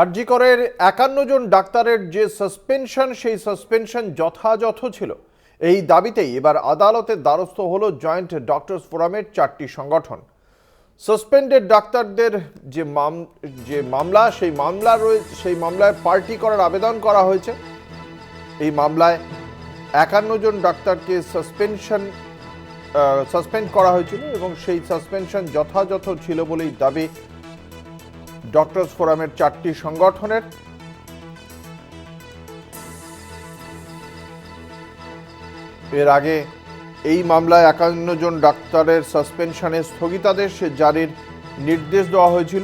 আরজি করের ৫১ জন ডাক্তারের যে সাসপেনশন সেই সাসপেনশন যথাযথ ছিল এই দাবিতেই এবার আদালতের দ্বারস্থ হলো জয়েন্ট ডক্টরস ফোরামের ৪টি সংগঠন। সাসপেন্ডেড ডাক্তারদের যে মামলা সেই মামলায় পার্টি করার আবেদন করা হয়েছে। এই মামলায় ৫১ জন ডাক্তারকে সাসপেন্ড করা হয়েছিল এবং সেই সাসপেনশন যথাযথ ছিল বলেই দাবি ডক্টরস ফোরামের ৪টি সংগঠনের। এর আগে এই মামলায় ৫১ জন ডাক্তারের সাসপেনশনের স্থগিতাদেশ জারির নির্দেশ দেওয়া হয়েছিল।